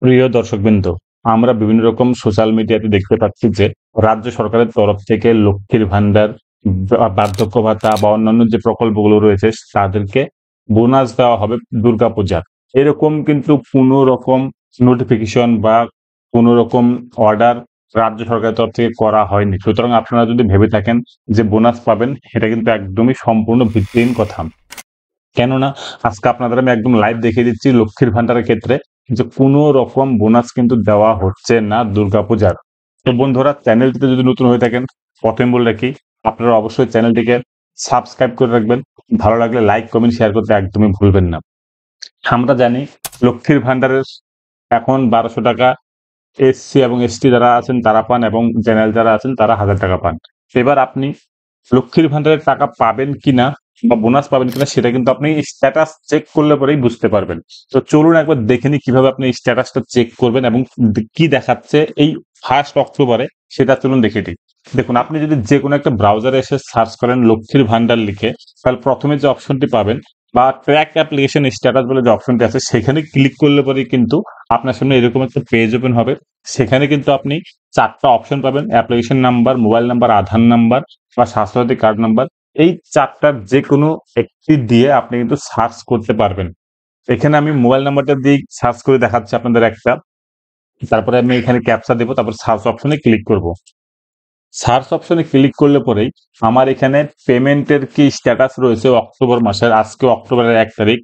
প্রিয় দর্শকবৃন্দ, আমরা বিভিন্ন রকম সোশ্যাল মিডিয়াতে দেখতে পাচ্ছি যে রাজ্য সরকারের তরফ থেকে লক্ষ্মীর ভান্ডার, বার্ধক্য ভাতা বা অন্যান্য যে প্রকল্পগুলো রয়েছে তাদেরকে বোনাস দেওয়া হবে দুর্গাপূজার। এরকম কিন্তু কোনো রকম নোটিফিকেশন বা কোনো রকম অর্ডার রাজ্য সরকারের তরফ থেকে করা হয়নি। সুতরাং আপনারা যদি ভেবে থাকেন যে বোনাস পাবেন, এটা কিন্তু একদমই সম্পূর্ণ ভিত্তিহীন কথা। কেননা আজকে আপনাদের আমি একদম লাইভ দেখিয়ে দিচ্ছি লক্ষ্মীর ভান্ডারের ক্ষেত্রে যে কোনো রকম বোনাস কিন্তু দেওয়া হচ্ছে না দুর্গাপূজার। তো বন্ধুরা, চ্যানেলটিতে যদি নতুন হয়ে থাকেন, প্রথমে বলে রাখি আপনারা অবশ্যই চ্যানেলটিকে সাবস্ক্রাইব করে রাখবেন। ভালো লাগলে লাইক, কমেন্ট, শেয়ার করতে একদমই ভুলবেন না। আমরা জানি লক্ষ্মীর ভান্ডারের এখন 1200 টাকা এসসি এবং এসটি যারা আছেন তারা পান, এবং জেনারেল যারা আছেন তারা 1000 টাকা পান। এবার আপনি লক্ষ্মীর ভান্ডারের টাকা পাবেন কিনা বা বোনাস পাবেন কিনা সেটা কিন্তু আপনি স্ট্যাটাস চেক করলে পরেই বুঝতে পারবেন। তো চলুন একবার দেখে নিই কিভাবে আপনি স্ট্যাটাসটা চেক করবেন এবং কি দেখাচ্ছে এই 1 অক্টোবরে, সেটা চলুন দেখে নিই। দেখুন, আপনি যদি যে কোনো একটা ব্রাউজারে এসে সার্চ করেন লক্ষ্মীর ভান্ডার লিখে, তাহলে প্রথমে যে অপশনটি পাবেন বা ট্র্যাক অ্যাপ্লিকেশন স্ট্যাটাস বলে যে অপশনটি আছে সেখানে ক্লিক করলে পরেই কিন্তু আপনার সামনে এরকম একটা পেজ ওপেন হবে। সেখানে কিন্তু আপনি 4টা অপশন পাবেন: অ্যাপ্লিকেশন নাম্বার, মোবাইল নাম্বার, আধার নাম্বার বা স্বাস্থ্যসাথী কার্ড নাম্বার। এই 4টার যে কোনো একটি দিয়ে আপনি কিন্তু সার্চ করতে পারবেন। এখানে আমি মোবাইল নাম্বারটা দিয়ে সার্চ করে দেখাচ্ছি আপনাদের একটা। তারপরে আমি এখানে ক্যাপচা দেবো, তারপর সার্চ অপশনে ক্লিক করব। সার্চ অপশনে ক্লিক করলে পরেই আমার এখানে পেমেন্টের কি স্ট্যাটাস রয়েছে অক্টোবর মাসের, আজকে অক্টোবরের 1 তারিখ,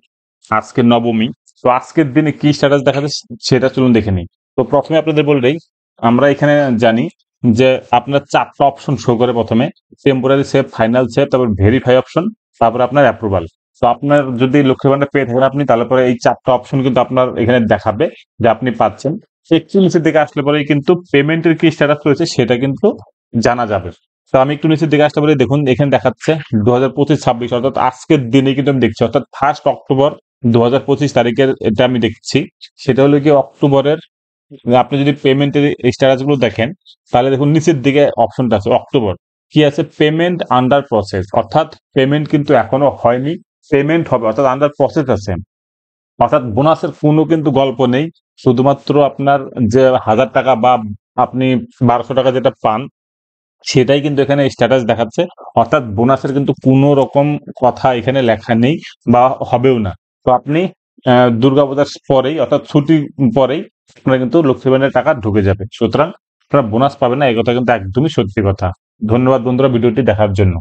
আজকে নবমী। তো আজকের দিনে কি স্ট্যাটাস দেখা যাচ্ছে সেটা চলুন দেখে নিই। তো প্রথমে আপনাদের বললেই আমরা এখানে জানি যে আপনার 4টা অপশন শো করে। প্রথমে টেম্পোরারি সেভ, ফাইনাল সেভ, তারপর ভেরিফাই অপশন, তারপর আপনার অ্যাপ্রুভাল। তো আপনার যদি লক্ষ্মীর ভান্ডার পেয়ে থাকেন আপনি, তাহলে পরে এই 4টা অপশন কিন্তু আপনার এখানে দেখাবে যে আপনি পাচ্ছেন। একটু নিচের দিকে আসলে পরেই কিন্তু পেমেন্টের কি স্ট্যাটাস রয়েছে সেটা কিন্তু জানা যাবে। তো আমি একটু নিচের দিকে আসতে পারি, দেখুন এখানে দেখাচ্ছে 2025-26, অর্থাৎ আজকের দিনে কিন্তু আমি দেখছি, অর্থাৎ 1 অক্টোবর 2025 তারিখের এটা আমি দেখছি। সেটা হলো কি অক্টোবরের, আপনি যদি পেমেন্টের স্ট্যাটাস গুলো দেখেন তাহলে দেখুন নিচের দিকে অপশনটা আছে অক্টোবর, কি আছে পেমেন্ট আন্ডার প্রসেস, অর্থাৎ পেমেন্ট কিন্তু এখনো হয়নি, পেমেন্ট হবে, অর্থাৎ আন্ডার প্রসেস আছে। অর্থাৎ বোনাসের কোনো কিন্তু গল্প নেই। শুধুমাত্র আপনার যে 1000 টাকা বা আপনি 1200 টাকা যেটা পান সেটাই কিন্তু এখানে স্ট্যাটাস দেখাচ্ছে। অর্থাৎ বোনাসের কিন্তু কোনো রকম কথা এখানে লেখা নেই বা হবেও না। তো আপনি দুর্গাপূজার পরেই, অর্থাৎ ছুটির পরেই আপনার কিন্তু লক্ষ্মী ভান্ডারের টাকা ঢুকে যাবে। সুতরাং আপনারা বোনাস পাবেন না, এই কথা কিন্তু একদমই সত্যি কথা। ধন্যবাদ বন্ধুরা ভিডিওটি দেখার জন্য।